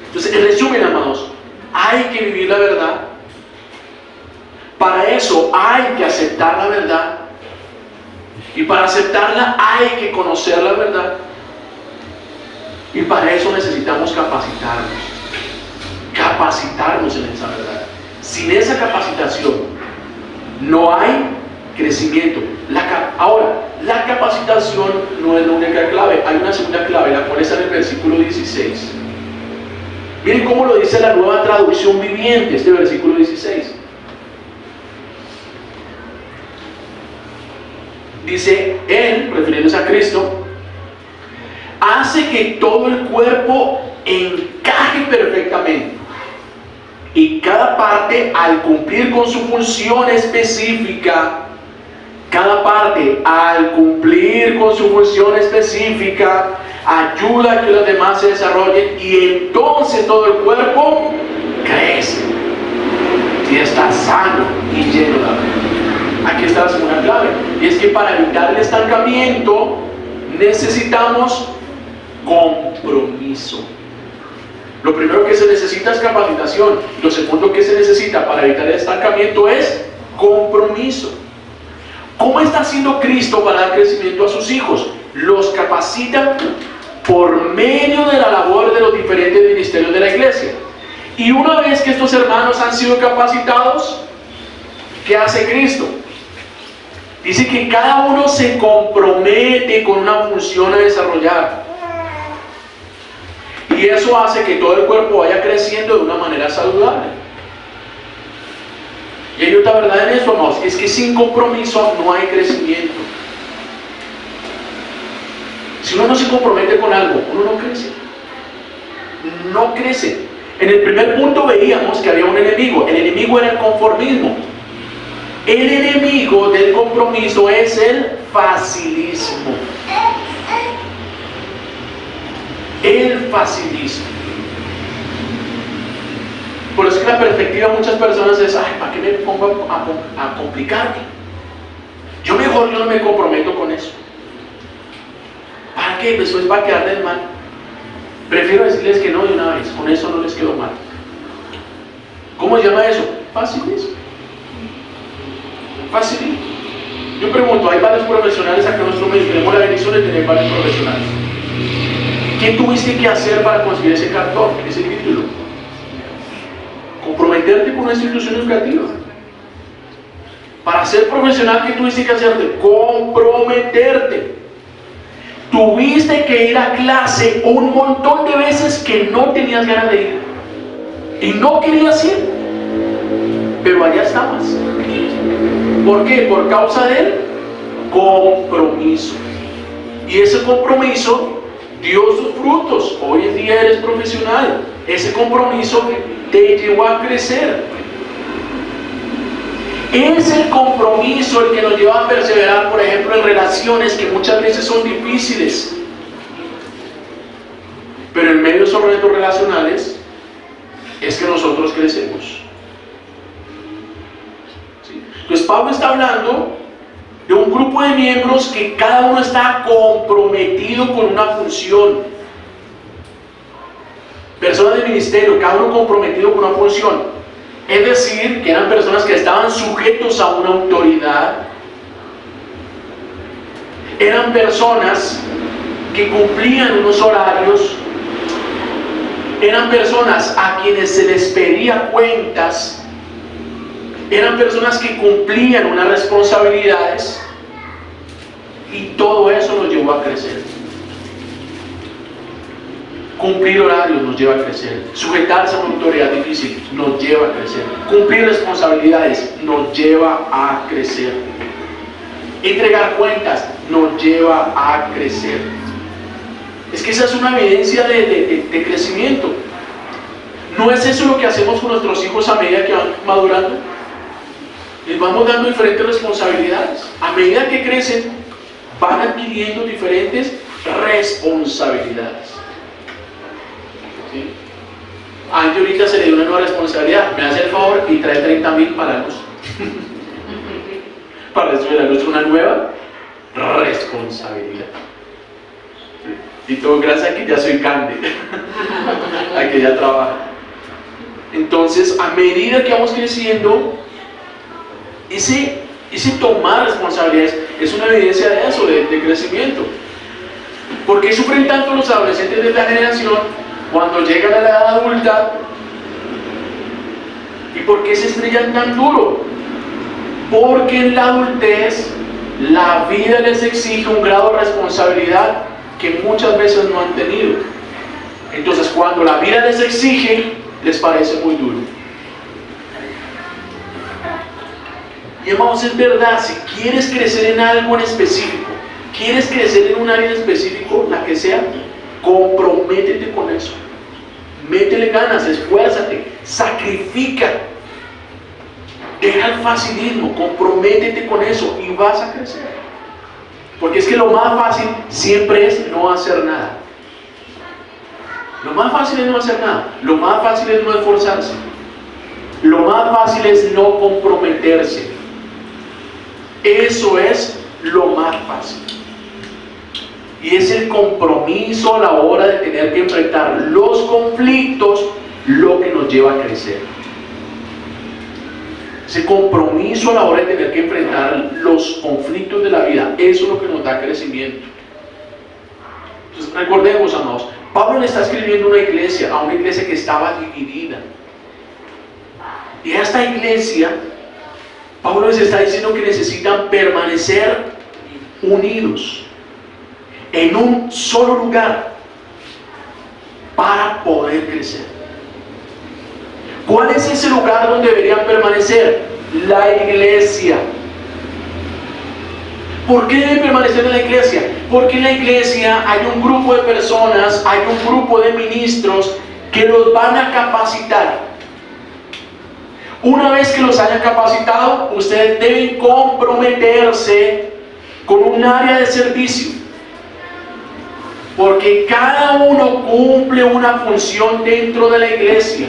Entonces, en resumen, amados, hay que vivir la verdad. Para eso hay que aceptar la verdad. Y para aceptarla hay que conocer la verdad. Y para eso necesitamos capacitarnos. Capacitarnos en esa verdad. Sin esa capacitación no hay crecimiento. Ahora, la capacitación no es la única clave. Hay una segunda clave, la cual está en el versículo 16. Miren cómo lo dice la Nueva Traducción Viviente, este versículo 16. Dice, Él, refiriéndose a Cristo, hace que todo el cuerpo encaje perfectamente. Y cada parte, al cumplir con su función específica, ayuda a que los demás se desarrollen, y entonces todo el cuerpo crece y está sano y lleno de amor. Aquí está la segunda clave, y es que para evitar el estancamiento necesitamos compromiso. Lo primero que se necesita es capacitación. Lo segundo que se necesita para evitar el estancamiento es compromiso. ¿Cómo está haciendo Cristo para dar crecimiento a sus hijos? Los capacita por medio de la labor de los diferentes ministerios de la iglesia. Y una vez que estos hermanos han sido capacitados, ¿qué hace Cristo? Dice que cada uno se compromete con una función a desarrollar. Y eso hace que todo el cuerpo vaya creciendo de una manera saludable. Y hay otra verdad en eso, amados, es que sin compromiso no hay crecimiento. Si uno no se compromete con algo, uno no crece. No crece. En el primer punto veíamos que había un enemigo. El enemigo era el conformismo. El enemigo del compromiso es el facilismo. El facilismo. Por eso es que la perspectiva de muchas personas es, ay, ¿para qué me pongo a complicarme? Yo no me comprometo con eso. ¿Para qué? Después va a quedar del mal. Prefiero decirles que no de una vez, con eso no les quedo mal. ¿Cómo se llama eso? Facilismo. Facilismo. Yo pregunto, hay varios profesionales acá en nuestro medio, tenemos la bendición de tener varios profesionales. ¿Qué tuviste que hacer para conseguir ese cartón, ese título? Comprometerte con una institución educativa. Para ser profesional, ¿qué tuviste que hacerte? Comprometerte. Tuviste que ir a clase un montón de veces que no tenías ganas de ir. Y no querías ir. Pero allá estabas. ¿Por qué? Por causa del compromiso. Y ese compromiso dio sus frutos. Hoy en día eres profesional. Ese compromiso te llevó a crecer. Es el compromiso el que nos lleva a perseverar, por ejemplo, en relaciones que muchas veces son difíciles. Pero en medio de esos retos relacionales es que nosotros crecemos. ¿Sí? Entonces Pablo está hablando de un grupo de miembros que cada uno está comprometido con una función. Personas de ministerio, cada uno comprometido con una función. Es decir, que eran personas que estaban sujetos a una autoridad. Eran personas que cumplían unos horarios. Eran personas a quienes se les pedía cuentas. Eran personas que cumplían unas responsabilidades. Y todo eso nos llevó a crecer. Cumplir horarios nos lleva a crecer. Sujetarse a una autoridad difícil nos lleva a crecer. Cumplir responsabilidades nos lleva a crecer. Entregar cuentas nos lleva a crecer. Es que esa es una evidencia de crecimiento. ¿No es eso lo que hacemos con nuestros hijos a medida que van madurando? Les vamos dando diferentes responsabilidades. A medida que crecen, van adquiriendo diferentes responsabilidades. ¿Sí? A Angie ahorita se le dio una nueva responsabilidad. Me hace el favor y trae 30,000 para la luz. Para recibir la luz, una nueva responsabilidad. ¿Sí? Y todo gracias a que ya soy Cande, a que ya trabaja. Entonces, a medida que vamos creciendo, ese tomar responsabilidades es una evidencia de eso, de crecimiento. ¿Por qué sufren tanto los adolescentes de esta generación cuando llegan a la edad adulta? ¿Y por qué se estrellan tan duro? Porque en la adultez la vida les exige un grado de responsabilidad que muchas veces no han tenido. Entonces, cuando la vida les exige, les parece muy duro. Y hermanos, es verdad, si quieres crecer en algo en específico, quieres crecer en un área en específico, la que sea, comprométete con eso. Métele ganas, esfuérzate, sacrifica. Deja el facilismo, comprométete con eso y vas a crecer. Porque es que lo más fácil siempre es no hacer nada. Lo más fácil es no hacer nada. Lo más fácil es no esforzarse. Lo más fácil es no comprometerse. Eso es lo más fácil. Y es el compromiso a la hora de tener que enfrentar los conflictos lo que nos lleva a crecer. Ese compromiso a la hora de tener que enfrentar los conflictos de la vida, eso es lo que nos da crecimiento. Entonces recordemos, amados, Pablo le está escribiendo a una iglesia que estaba dividida. Y a esta iglesia, Pablo les está diciendo que necesitan permanecer unidos en un solo lugar para poder crecer. ¿Cuál es ese lugar donde deberían permanecer? La iglesia. ¿Por qué deben permanecer en la iglesia? Porque en la iglesia hay un grupo de personas, hay un grupo de ministros que los van a capacitar. Una vez que los hayan capacitado, ustedes deben comprometerse con un área de servicio. Porque cada uno cumple una función dentro de la iglesia.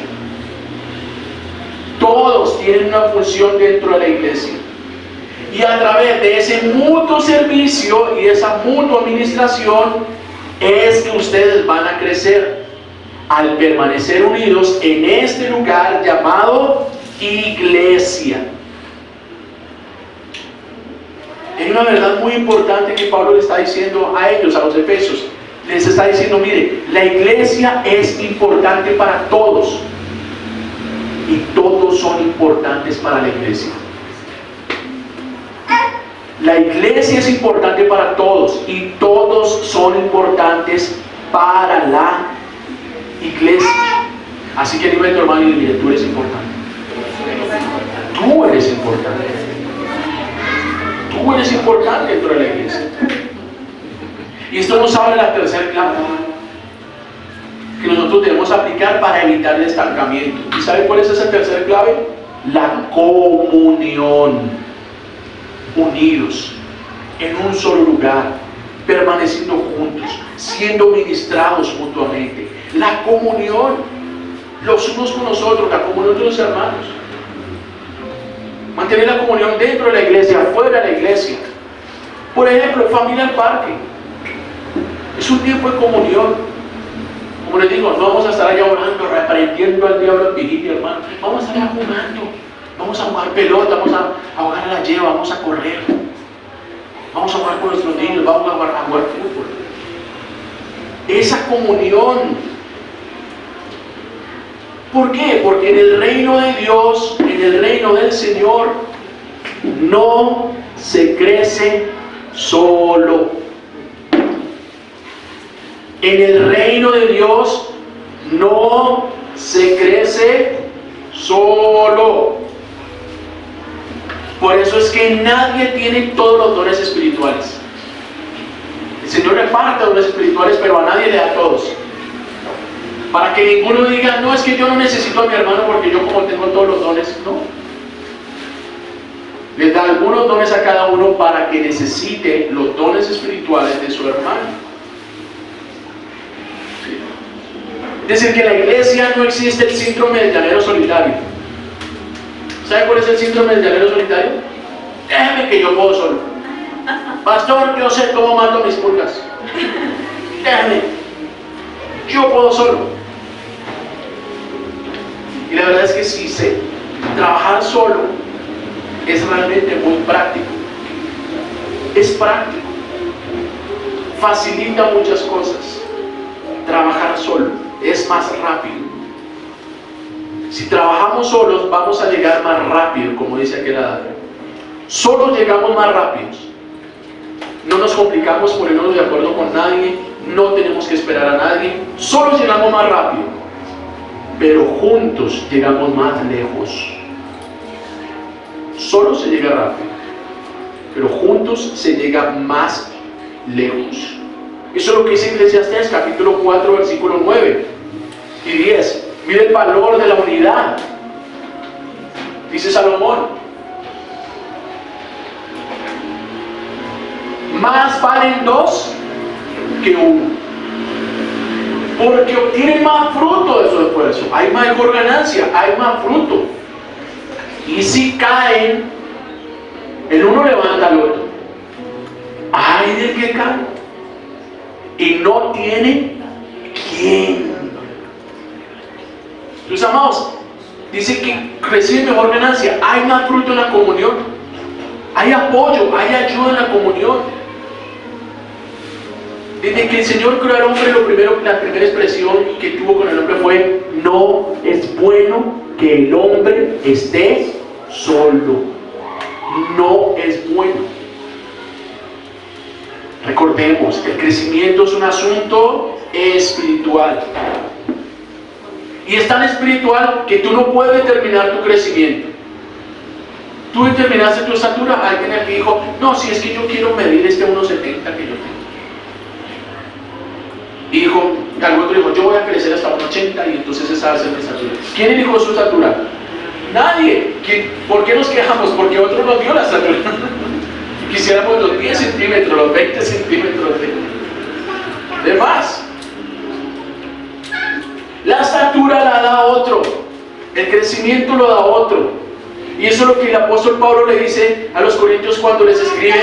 Todos tienen una función dentro de la iglesia. Y a través de ese mutuo servicio y esa mutua administración es que ustedes van a crecer al permanecer unidos en este lugar llamado iglesia. Hay una verdad muy importante que Pablo le está diciendo a ellos, a los efesios. Les está diciendo, mire, la iglesia es importante para todos. Y todos son importantes para la iglesia. La iglesia es importante para todos y todos son importantes para la iglesia. Así que dime a tu hermano y dile, tú eres importante. Tú eres importante. Tú eres importante dentro de la iglesia. Y esto nos abre la tercera clave que nosotros debemos aplicar para evitar el estancamiento. ¿Y sabe cuál es esa tercera clave? La comunión. Unidos en un solo lugar, permaneciendo juntos, siendo ministrados mutuamente. La comunión, los unos con los otros, la comunión de los hermanos. Mantener la comunión dentro de la iglesia, fuera de la iglesia. Por ejemplo, familia al parque. Es un tiempo de comunión. Como les digo, no vamos a estar allá orando, reprendiendo al diablo en vigilia, hermano. Vamos a estar allá jugando. Vamos a jugar pelota, vamos a jugar a la lleva, vamos a correr. Vamos a jugar con nuestros niños, vamos a jugar fútbol. Esa comunión. ¿Por qué? Porque en el reino de Dios, en el reino del Señor, no se crece solo. En el reino de Dios no se crece solo. Por eso es que nadie tiene todos los dones espirituales. El Señor reparte dones espirituales, pero a nadie le da todos. Para que ninguno diga, no, es que yo no necesito a mi hermano porque yo como tengo todos los dones. No. Les da algunos dones a cada uno para que necesite los dones espirituales de su hermano. ¿Sí? Es decir, que en la iglesia no existe el síndrome del llanero solitario. ¿Sabe cuál es el síndrome del llanero solitario? Déjeme que yo puedo solo. Pastor, yo sé cómo mato mis pulgas. Déjame. Yo puedo solo. Y la verdad es que sí sé. Trabajar solo es realmente muy práctico. Es práctico. Facilita muchas cosas. Trabajar solo es más rápido. Si trabajamos solos, vamos a llegar más rápido, como dice aquel adagio. Solos llegamos más rápidos. No nos complicamos poniéndonos de acuerdo con nadie, no tenemos que esperar a nadie. Solos llegamos más rápido, pero juntos llegamos más lejos. solo se llega rápido, pero juntos se llega más lejos. Eso es lo que dice Eclesiastés capítulo 4 versículo 9 y 10. Mira el valor de la unidad. Dice Salomón: más valen dos que uno, porque obtienen más fruto de su esfuerzo. Hay mejor ganancia, hay más fruto. Y si caen, el uno levanta al otro. Ay del que cae y no tiene quién. Entonces, amados, dice que recibe mejor ganancia, hay más fruto en la comunión, hay apoyo, hay ayuda en la comunión. Desde que el Señor creó al hombre, la primera expresión que tuvo con el hombre fue: no es bueno que el hombre esté solo. No es bueno. Recordemos, el crecimiento es un asunto espiritual. Y es tan espiritual que tú no puedes determinar tu crecimiento. Tú determinaste tu estatura. Alguien aquí dijo: no, si es que yo quiero medir 1.70 que yo tengo. Y dijo, algún otro dijo: yo voy a crecer hasta 1.80 y entonces esa va a ser mi estatura. ¿Quién dijo su estatura? Nadie. ¿Por qué nos quejamos? Porque otro nos dio la estatura. Quisiéramos los 10 centímetros, los 20 centímetros de más. La estatura la da otro, el crecimiento lo da otro. Y eso es lo que el apóstol Pablo le dice a los corintios cuando les escribe: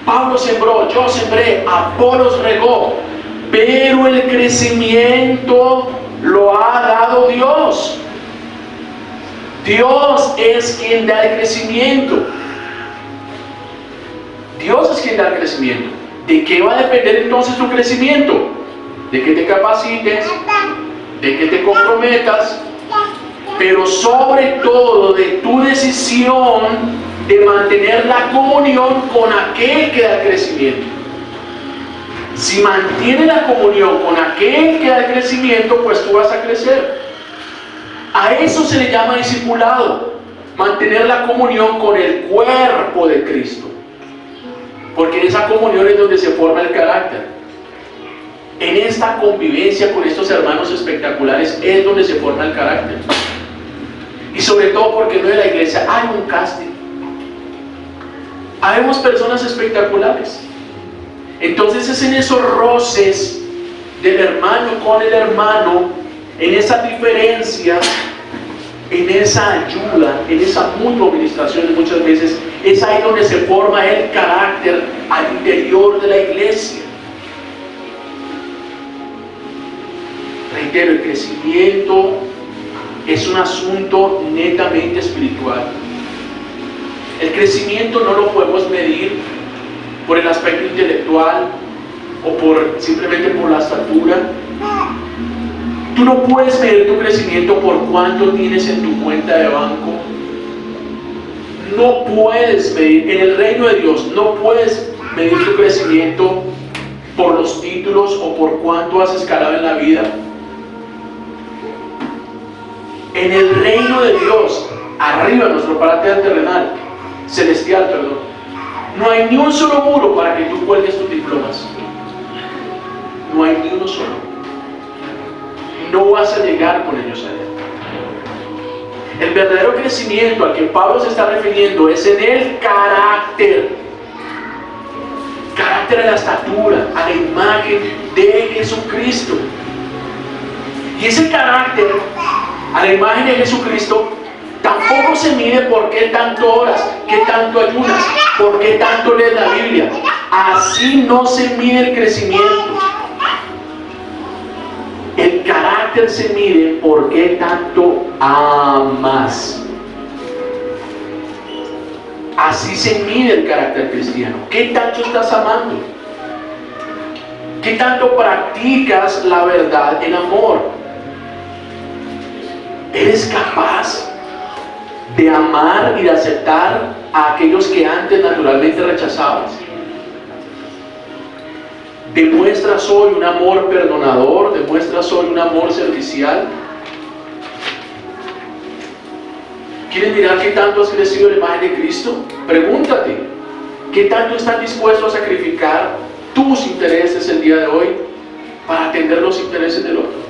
Pablo sembró, yo sembré, Apolos regó, pero el crecimiento lo ha dado Dios. Dios es quien da el crecimiento. Dios es quien da el crecimiento. ¿De qué va a depender entonces tu crecimiento? De que te capacites, de que te comprometas, pero sobre todo de tu decisión de mantener la comunión con aquel que da el crecimiento. Si mantienes la comunión con aquel que da el crecimiento, pues tú vas a crecer. A eso se le llama discipulado, mantener la comunión con el cuerpo de Cristo, porque en esa comunión es donde se forma el carácter. En esta convivencia con estos hermanos espectaculares es donde se forma el carácter. Y sobre todo porque no de la iglesia hay un casting. Habemos personas espectaculares. Entonces es en esos roces del hermano con el hermano, en esa diferencia, en esa ayuda, en esa mutua administración muchas veces, es ahí donde se forma el carácter al interior de la iglesia. Reitero, el crecimiento es un asunto netamente espiritual. El crecimiento no lo podemos medir por el aspecto intelectual o simplemente por la estatura. Tú no puedes medir tu crecimiento por cuánto tienes en tu cuenta de banco. No puedes medir, en el reino de Dios, no puedes medir tu crecimiento por los títulos o por cuánto has escalado en la vida. En el reino de Dios, arriba, nuestro palacio terrenal, celestial, perdón, no hay ni un solo muro para que tú cuelgues tus diplomas. No hay ni uno solo. No vas a llegar con ellos allá. El verdadero crecimiento al que Pablo se está refiriendo es en el carácter. Carácter a la estatura, a la imagen de Jesucristo. Y ese carácter a la imagen de Jesucristo tampoco se mide por qué tanto oras, qué tanto ayunas, por qué tanto lees la Biblia. Así no se mide el crecimiento. El carácter se mide por qué tanto amas. Así se mide el carácter cristiano. ¿Qué tanto estás amando? ¿Qué tanto practicas la verdad en amor? ¿Eres capaz de amar y de aceptar a aquellos que antes naturalmente rechazabas? ¿Demuestras hoy un amor perdonador? ¿Demuestras hoy un amor servicial? ¿Quieres mirar qué tanto has crecido en la imagen de Cristo? Pregúntate, ¿qué tanto estás dispuesto a sacrificar tus intereses el día de hoy para atender los intereses del otro?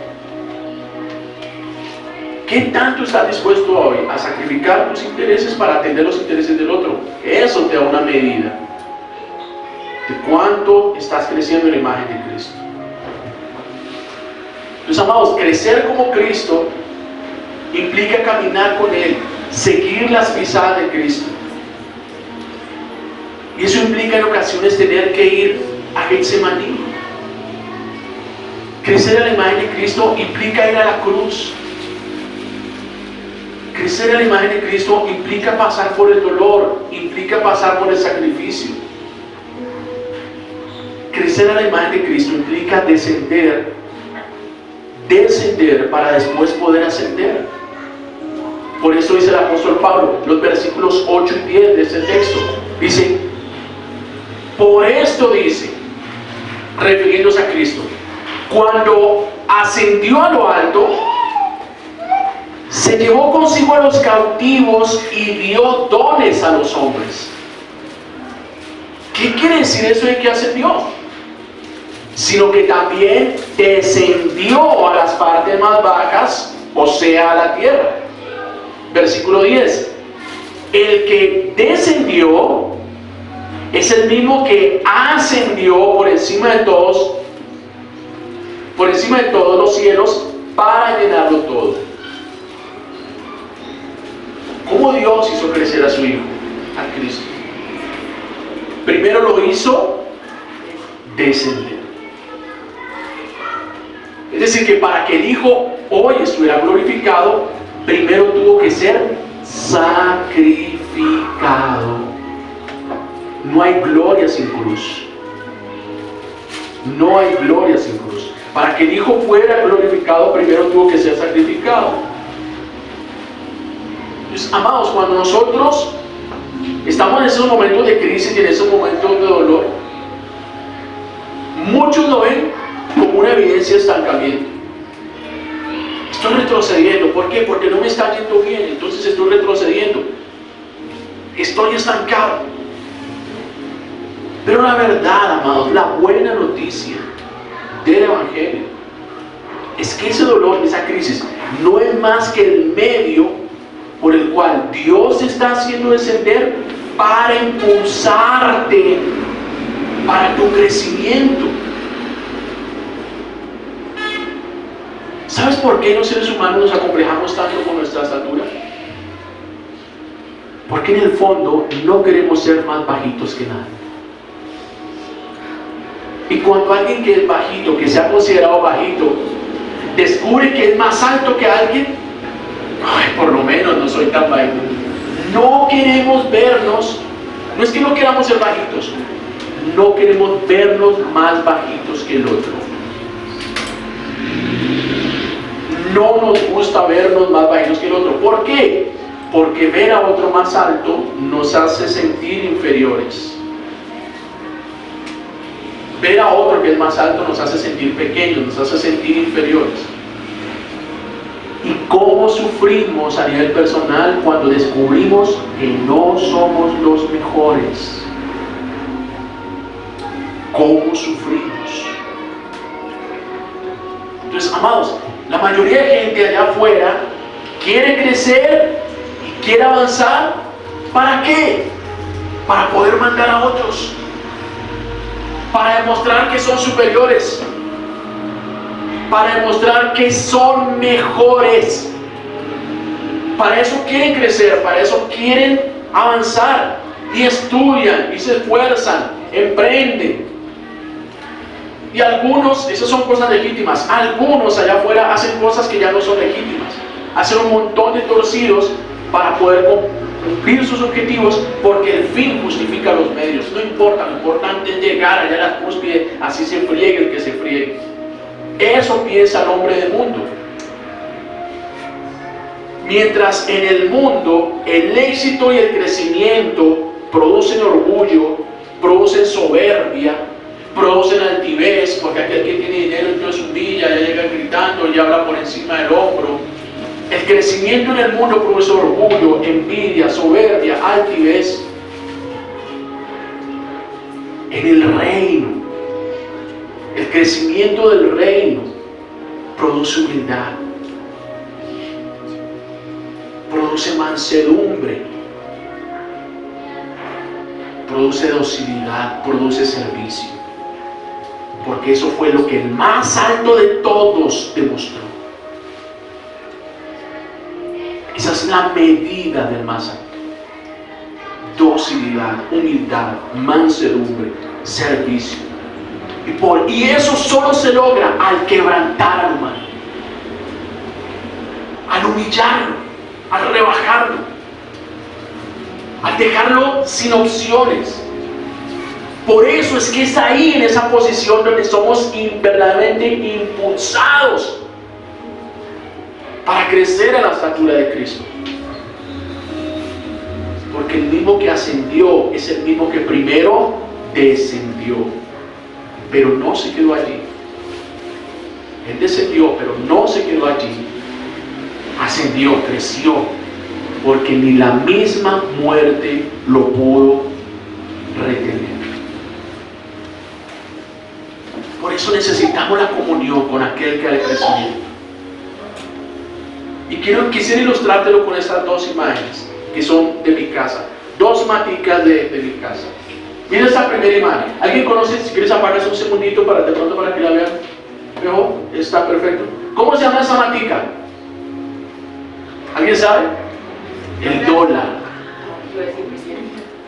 ¿Qué tanto estás dispuesto hoy a sacrificar tus intereses para atender los intereses del otro? Eso te da una medida de cuánto estás creciendo en la imagen de Cristo. Entonces, amados, crecer como Cristo implica caminar con Él, seguir las pisadas de Cristo. Y eso implica en ocasiones tener que ir a Getsemaní. Crecer en la imagen de Cristo implica ir a la cruz. Crecer en la imagen de Cristo implica pasar por el dolor, implica pasar por el sacrificio. Crecer en la imagen de Cristo implica descender para después poder ascender. Por eso dice el apóstol Pablo, los versículos 8 y 10 de este texto, dice, por esto dice, refiriéndose a Cristo, cuando ascendió a lo alto, se llevó consigo a los cautivos y dio dones a los hombres. ¿Qué quiere decir eso de que ascendió? Sino que también descendió a las partes más bajas, o sea, a la tierra. Versículo 10. El que descendió es el mismo que ascendió por encima de todos los cielos para llenarlo todo. ¿Cómo Dios hizo crecer a su Hijo, a Cristo? Primero lo hizo descender. Es decir, que para que el Hijo hoy estuviera glorificado, primero tuvo que ser sacrificado. No hay gloria sin cruz. No hay gloria sin cruz. Para que el Hijo fuera glorificado, primero tuvo que ser sacrificado. Entonces, amados, cuando nosotros estamos en esos momentos de crisis y en esos momentos de dolor, muchos lo ven como una evidencia de estancamiento. Estoy retrocediendo. ¿Por qué? Porque no me está yendo bien, entonces estoy retrocediendo. Estoy estancado. Pero la verdad, amados, la buena noticia del Evangelio es que ese dolor, esa crisis, no es más que el medio por el cual Dios está haciendo descender para impulsarte para tu crecimiento. ¿Sabes por qué los seres humanos nos acomplejamos tanto con nuestra estatura? Porque en el fondo no queremos ser más bajitos que nadie. Y cuando alguien que es bajito, que se ha considerado bajito, descubre que es más alto que alguien, ay, por lo menos no soy tan bajito. No queremos vernos, no es que no queramos ser bajitos, no queremos vernos más bajitos que el otro. No nos gusta vernos más bajitos que el otro. ¿Por qué? Porque ver a otro más alto nos hace sentir inferiores. Ver a otro que es más alto nos hace sentir pequeños, nos hace sentir inferiores. ¿Y cómo sufrimos a nivel personal cuando descubrimos que no somos los mejores? ¿Cómo sufrimos? Entonces, amados, la mayoría de gente allá afuera quiere crecer y quiere avanzar. ¿Para qué? Para poder mandar a otros, para demostrar que son superiores, para demostrar que son mejores. Para eso quieren crecer, para eso quieren avanzar, y estudian y se esfuerzan, emprenden. Y algunos, esas son cosas legítimas, algunos allá afuera hacen cosas que ya no son legítimas, hacen un montón de torcidos para poder cumplir sus objetivos, porque el fin justifica los medios. No importa, lo importante es llegar allá a la cúspide, así se friegue el que se friegue. Eso piensa el hombre del mundo. Mientras en el mundo el éxito y el crecimiento producen orgullo, producen soberbia, producen altivez, porque aquel que tiene dinero entonces humilla, ya llega gritando y habla por encima del hombro. El El crecimiento en el mundo produce orgullo, envidia, soberbia, altivez. En el reino, el crecimiento del reino produce humildad, produce mansedumbre, produce docilidad, produce servicio. Porque eso fue lo que el más alto de todos demostró. Esa es la medida del más alto. Docilidad, humildad, mansedumbre, servicio. Y eso solo se logra al quebrantar al humano, al humillarlo, al rebajarlo, al dejarlo sin opciones. Por eso es que es ahí, en esa posición, donde somos verdaderamente impulsados para crecer a la estatura de Cristo. Porque el mismo que ascendió es el mismo que primero descendió. Pero no se quedó allí. Él descendió, pero no se quedó allí. Ascendió, creció. Porque ni la misma muerte lo pudo retener. Por eso necesitamos la comunión con aquel que ha de crecimiento. Y quisiera ilustrártelo con estas dos imágenes que son de mi casa. Dos maticas de mi casa. Mira esta primera imagen. ¿Alguien conoce? Si quieres apagas un segundito para de pronto para que la vean. Mejor, está perfecto. ¿Cómo se llama esa matica? ¿Alguien sabe? El dólar.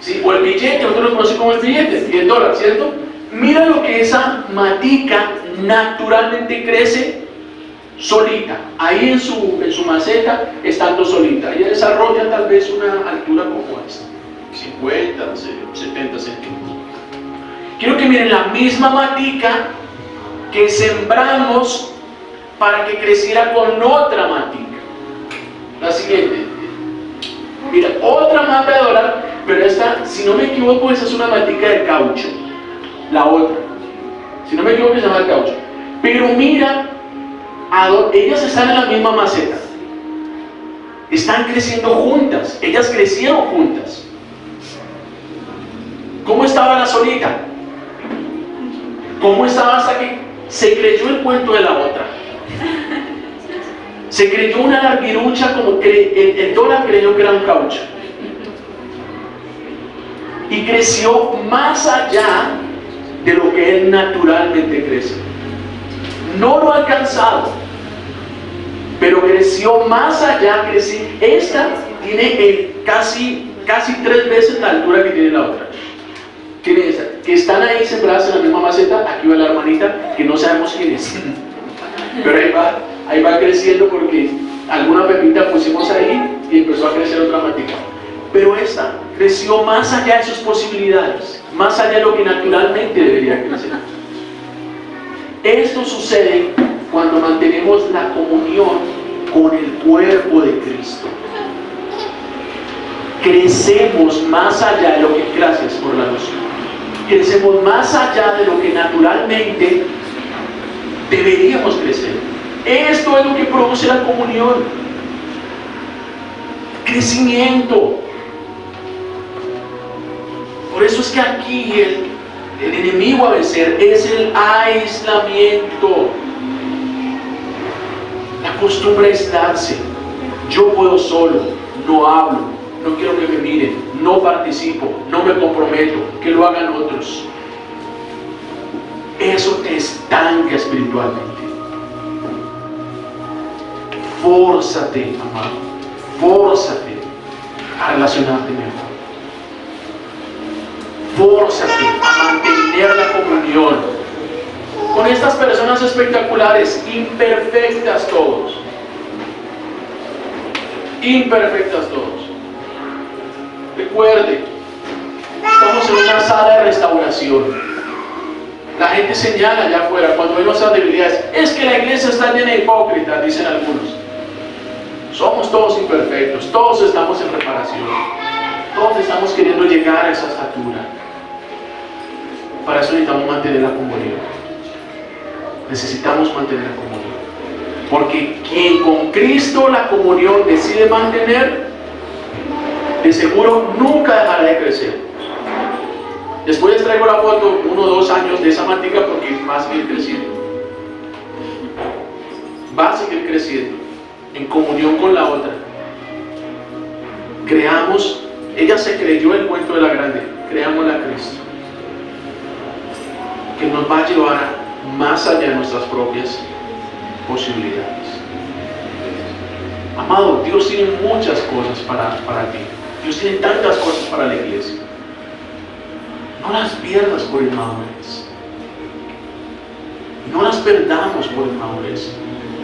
Sí, o el billete, nosotros lo conocemos como el billete y el dólar, ¿cierto? Mira lo que esa matica naturalmente crece solita. Ahí en su maceta, estando solita. Ella desarrolla tal vez una altura como esta. 50, 70 centímetros. Quiero que miren la misma matica que sembramos para que creciera con otra matica. La siguiente. Mira, otra mata de dólar, pero esta, si no me equivoco, esa es una matica de caucho. La otra, si no me equivoco, se llama de caucho. Pero mira, ellas están en la misma maceta. Están creciendo juntas. Ellas crecieron juntas. ¿Cómo estaba la solita? ¿Cómo estaba hasta que se creyó el cuento de la otra? Se creyó una larguirucha, como que el dólar creyó que era un caucho. Y creció más allá de lo que él naturalmente crece. No lo ha alcanzado, pero creció más allá. Esta tiene casi 3 veces la altura que tiene la otra. Tiene esta, que están ahí sembradas en la misma maceta. Aquí va la hermanita, que no sabemos quién es. Pero ahí va creciendo porque alguna pepita pusimos ahí y empezó a crecer otra matica. Pero esta creció más allá de sus posibilidades, más allá de lo que naturalmente debería crecer. Esto sucede cuando mantenemos la comunión con el cuerpo de Cristo. Crecemos más allá de lo que, gracias por la noción, crecemos más allá de lo que naturalmente deberíamos crecer. Esto es lo que produce la comunión. Crecimiento. Por eso es que aquí el enemigo a vencer es el aislamiento. La costumbre es aislarse. Yo puedo solo, no hablo, no quiero que me miren, no participo, no me comprometo, que lo hagan otros. Eso te estanca espiritualmente. Fórzate, amado, fórzate a relacionarte mejor. Fórzate a mantener la comunión con estas personas espectaculares, imperfectas todos. Imperfectas todos. Recuerde, estamos en una sala de restauración. La gente señala allá afuera cuando ve nuestras debilidades. Es que la iglesia está llena de hipócritas, dicen algunos. Somos todos imperfectos, todos estamos en reparación. Todos estamos queriendo llegar a esa estatura. Para eso necesitamos mantener la comunión. Necesitamos mantener la comunión. Porque quien con Cristo la comunión decide mantener, de seguro nunca dejará de crecer. Después les traigo la foto, 1 o 2 años de esa matica, porque va a seguir creciendo. Va a seguir creciendo en comunión con la otra. Creamos, ella se creyó el cuento de la grande, creámosla a Cristo, que nos va a llevar más allá de nuestras propias posibilidades. Amado, Dios tiene muchas cosas para ti. Dios tiene tantas cosas para la iglesia. No las pierdas por inmadurez. No las perdamos por inmadurez.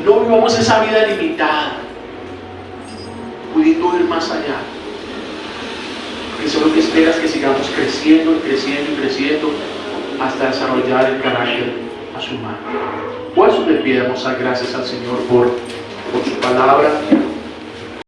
No vivamos esa vida limitada, pudiendo ir más allá. Porque eso lo que espera es que sigamos creciendo, creciendo y creciendo hasta desarrollar el carácter a su mano. Por eso le pidamos gracias al Señor por su palabra.